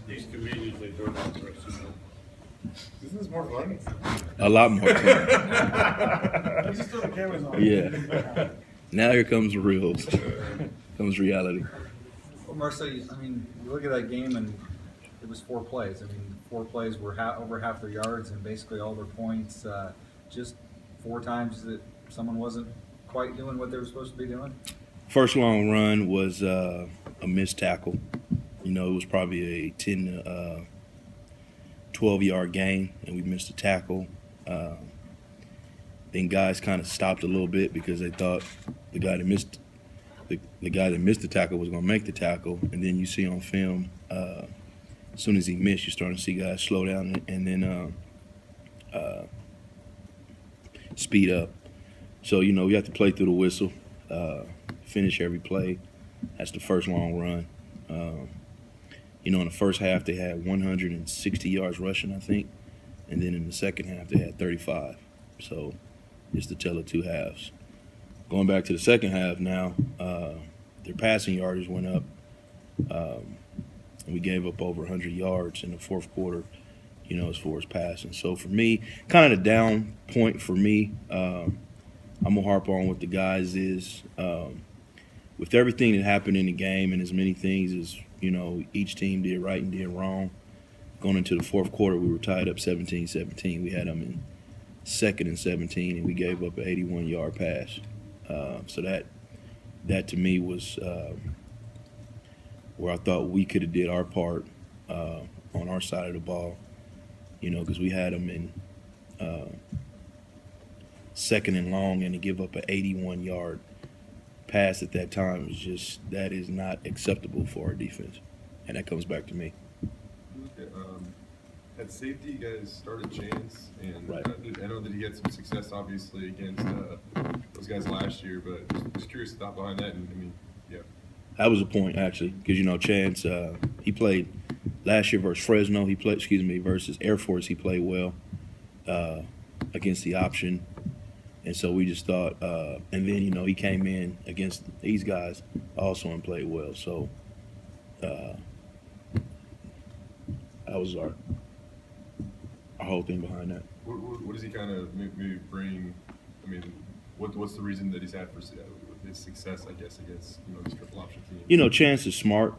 These comedians, they don't have the rest of them. Isn't this more fun? A lot more fun. Let's just throw the cameras on. Yeah. Now here comes the reals. Comes reality. Well, Marcel, I mean, you look at that game and it was 4 plays. I mean, 4 plays were over half their yards and basically all their points. Just 4 times that someone wasn't quite doing what they were supposed to be doing. First long run was a missed tackle. You know, it was probably a 10 to 12-yard gain, and we missed a tackle. Then guys kind of stopped a little bit because they thought the guy that missed the tackle was going to make the tackle. And then you see on film, as soon as he missed, you're starting to see guys slow down and then speed up. So, you know, we have to play through the whistle, finish every play. That's the first long run. You know, in the first half, they had 160 yards rushing, I think. And then in the second half, they had 35. So it's the tale of 2 halves. Going back to the second half now, their passing yardage went up. And we gave up over 100 yards in the fourth quarter, you know, as far as passing. So for me, kind of the down point for me, I'm going to harp on what the guys is. With everything that happened in the game and as many things as, you know, each team did right and did wrong, going into the fourth quarter, we were tied up 17-17. We had them in 2nd and 17, and we gave up an 81-yard pass. So that to me was where I thought we could have did our part on our side of the ball, you know, because we had them in 2nd and long, and to give up an 81-yard pass at that time was just, that is not acceptable for our defense, and that comes back to me. Okay, at safety, you guys started Chance, and Right. I know that he had some success, obviously, against those guys last year, but just curious the thought behind that, and I mean, yeah. That was a point, actually, because, you know, Chance, he played last year versus Fresno. He played, versus Air Force. He played well against the option. And so we just thought, and then, you know, he came in against these guys also and played well. So that was our whole thing behind that. What does he kind of maybe bring? I mean, what's the reason that he's had for his success, I guess, against, you know, this triple option team? You know, Chance is smart.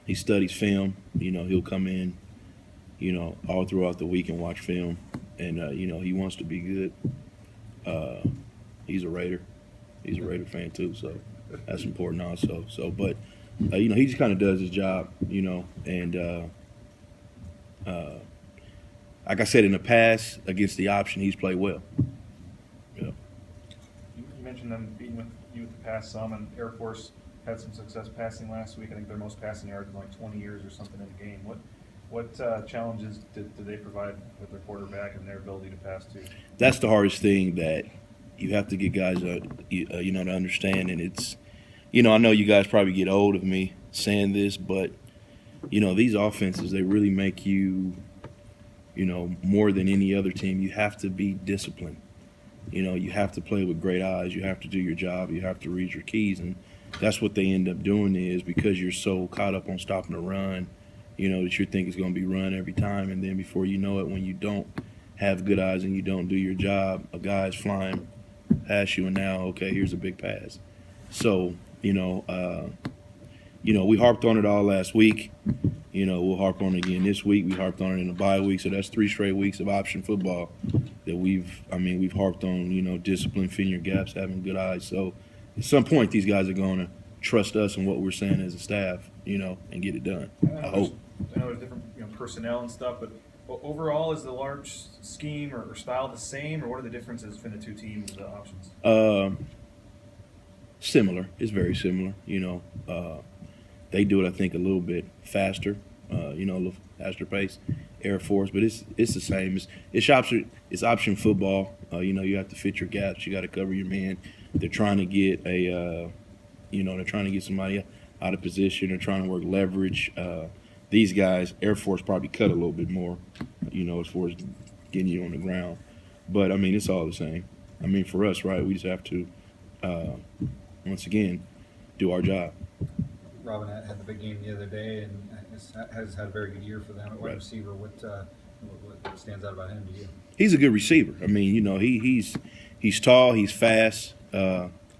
He studies film. You know, he'll come in, you know, all throughout the week and watch film. And, you know, he wants to be good. He's a Raider. He's a Raider fan too, so that's important also. So, but you know, he just kind of does his job, you know. And like I said in the past, against the option, he's played well. Yeah. You mentioned them beating with you with the pass some, and Air Force had some success passing last week. I think their most passing yards in like 20 years or something in the game. What challenges did they provide with their quarterback and their ability to pass too? That's the hardest thing that you have to get guys, you know, to understand. And it's, you know, I know you guys probably get old of me saying this, but, you know, these offenses, they really make you, you know, more than any other team, you have to be disciplined. You know, you have to play with great eyes. You have to do your job. You have to read your keys. And that's what they end up doing is because you're so caught up on stopping the run, you know, that you think it's going to be run every time. And then before you know it, when you don't have good eyes and you don't do your job, a guy's flying past you and now, okay, here's a big pass. So, you know, we harped on it all last week. You know, we'll harp on it again this week. We harped on it in the bye week. So that's 3 straight weeks of option football that we've harped on, you know, discipline, filling your gaps, having good eyes. So at some point, these guys are going to trust us and what we're saying as a staff, you know, and get it done. I hope. I know there's different, you know, personnel and stuff, but overall, is the large scheme or style the same, or what are the differences between the two teams, the options? Similar. It's very similar. You know, they do it, I think, a little bit faster. You know, a little faster pace. Air Force, but it's the same. It's option football. You know, you have to fit your gaps. You got to cover your man. They're trying to get somebody out of position. They're trying to work leverage. These guys, Air Force probably cut a little bit more, you know, as far as getting you on the ground. But, I mean, it's all the same. I mean, for us, right, we just have to, once again, do our job. Robin had the big game the other day and has had a very good year for them at wide Right. receiver. What stands out about him to you? He's a good receiver. I mean, you know, he's tall, he's fast,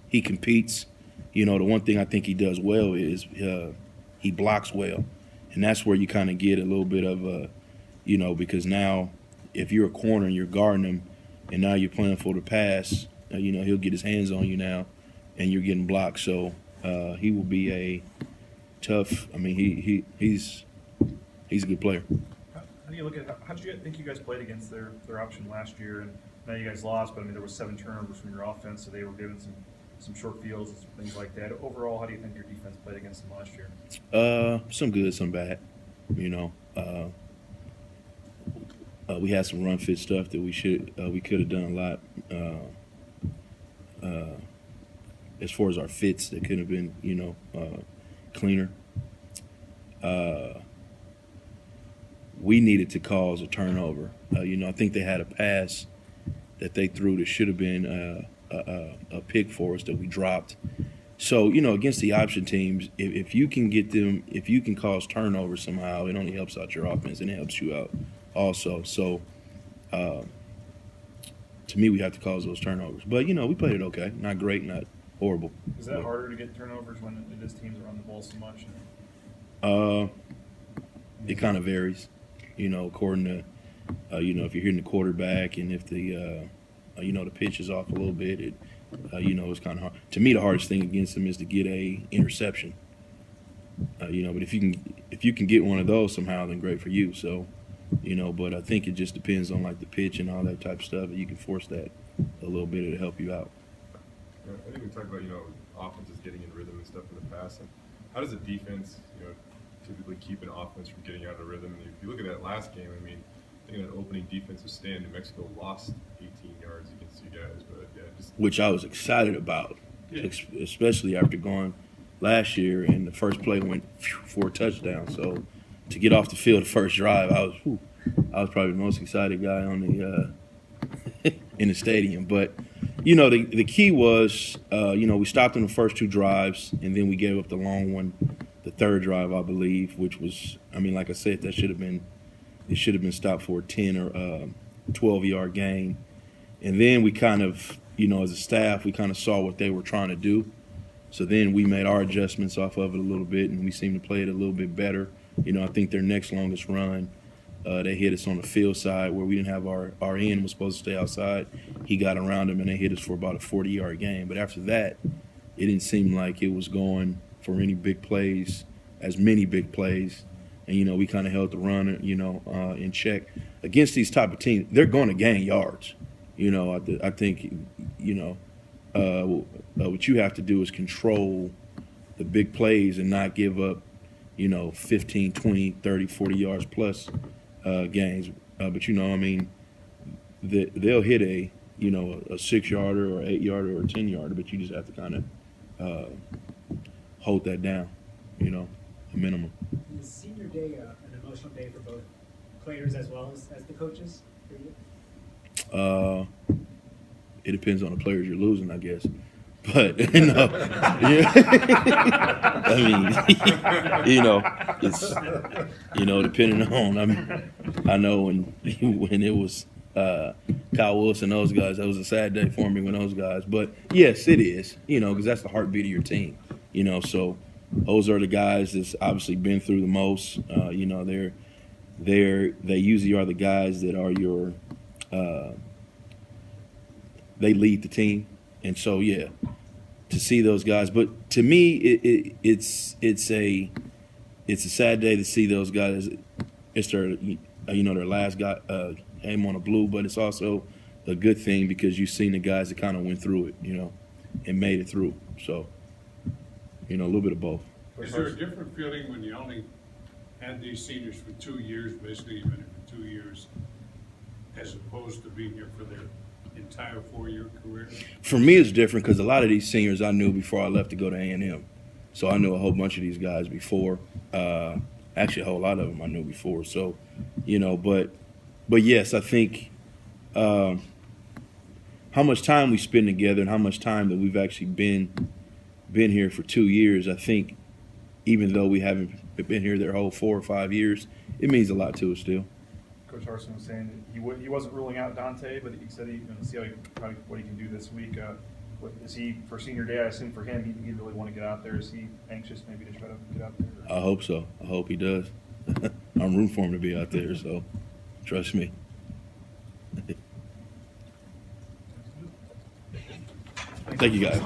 he competes. You know, the one thing I think he does well is he blocks well, and that's where you kind of get a little bit of you know, because now if you're a corner and you're guarding him, and now you're playing for the pass, you know, he'll get his hands on you now, and you're getting blocked. So he will be a tough. I mean, he's a good player. How do you look at how did you think you guys played against their option last year? And now you guys lost, but I mean there was 7 turnovers from your offense, so they were given some short fields and some things like that. Overall, how do you think your defense played against them last year? Some good, some bad. You know, we had some run fit stuff that we could have done a lot. As far as our fits, that could have been, you know, cleaner. We needed to cause a turnover. You know, I think they had a pass that they threw that should have been a pick for us that we dropped. So, you know, against the option teams, if you can get them, if you can cause turnovers somehow, it only helps out your offense and it helps you out also. So, to me, we have to cause those turnovers. But, you know, we played it okay. Not great, not horrible. Is that harder to get turnovers when it is teams that run the ball so much? It kind of varies, you know, according to, you know, if you're hitting the quarterback and if the, you know, the pitch is off a little bit, you know, it's kind of hard. To me, the hardest thing against them is to get a interception. You know, but if you can get one of those somehow, then great for you. So, you know, but I think it just depends on like the pitch and all that type of stuff. You can force that a little bit to help you out. I think we talked about, you know, offenses getting in rhythm and stuff in the past. And how does a defense, you know, typically keep an offense from getting out of rhythm? And if you look at that last game, I mean, I think that opening defensive stand, New Mexico lost 18 yards against you guys, but yeah, just Which I was excited about, Yeah. especially after going last year and the first play went for a touchdown. So to get off the field the first drive, I was probably the most excited guy on the in the stadium. But you know, the key was you know, we stopped in the first 2 drives and then we gave up the long one, the third drive, I believe, which was, I mean, like I said, it should have been stopped for a 10 or 12-yard gain. And then we kind of, you know, as a staff, we kind of saw what they were trying to do. So then we made our adjustments off of it a little bit, and we seemed to play it a little bit better. You know, I think their next longest run, they hit us on the field side where we didn't have our end was supposed to stay outside. He got around him, and they hit us for about a 40-yard gain. But after that, it didn't seem like it was going for any big plays, as many big plays. And, you know, we kind of held the run, you know, in check. Against these type of teams, they're going to gain yards. You know, I think, you know, what you have to do is control the big plays and not give up, you know, 15, 20, 30, 40 yards plus gains. But, you know, I mean, they'll hit a, you know, a 6-yarder or 8-yarder or a 10-yarder, but you just have to kind of hold that down, you know, a minimum. Is senior day an emotional day for both players as well as the coaches for you? It depends on the players you're losing, I guess. But you know, yeah. I mean, you know, it's, you know, depending on. I mean, I know when it was Kyle Wilson, those guys, that was a sad day for me when those guys. But yes, it is. You know, because that's the heartbeat of your team. You know, so those are the guys that's obviously been through the most. You know, they usually are the guys that are your. They lead the team, and so yeah, to see those guys. But to me, it's a sad day to see those guys. It's their their last game on a blue, but it's also a good thing because you've seen the guys that kind of went through it, and made it through. So a little bit of both. Is there a different feeling when you only had these seniors for 2 years, basically you've been here for 2 years, as opposed to being here for their entire 4-year career? For me, it's different because a lot of these seniors I knew before I left to go to A&M. So I knew a whole bunch of these guys before. Actually, a whole lot of them I knew before. So, but yes, I think how much time we spend together and how much time that we've actually been here for 2 years, I think even though we haven't been here their whole 4 or 5 years, it means a lot to us still. Coach Harsin was saying that he wasn't ruling out Dante, but he said see what he can do this week. What is he for senior day? I assume for him, he'd really want to get out there. Is he anxious maybe to try to get out there? I hope so. I hope he does. I'm rooting for him to be out there, so trust me. Thank you, guys.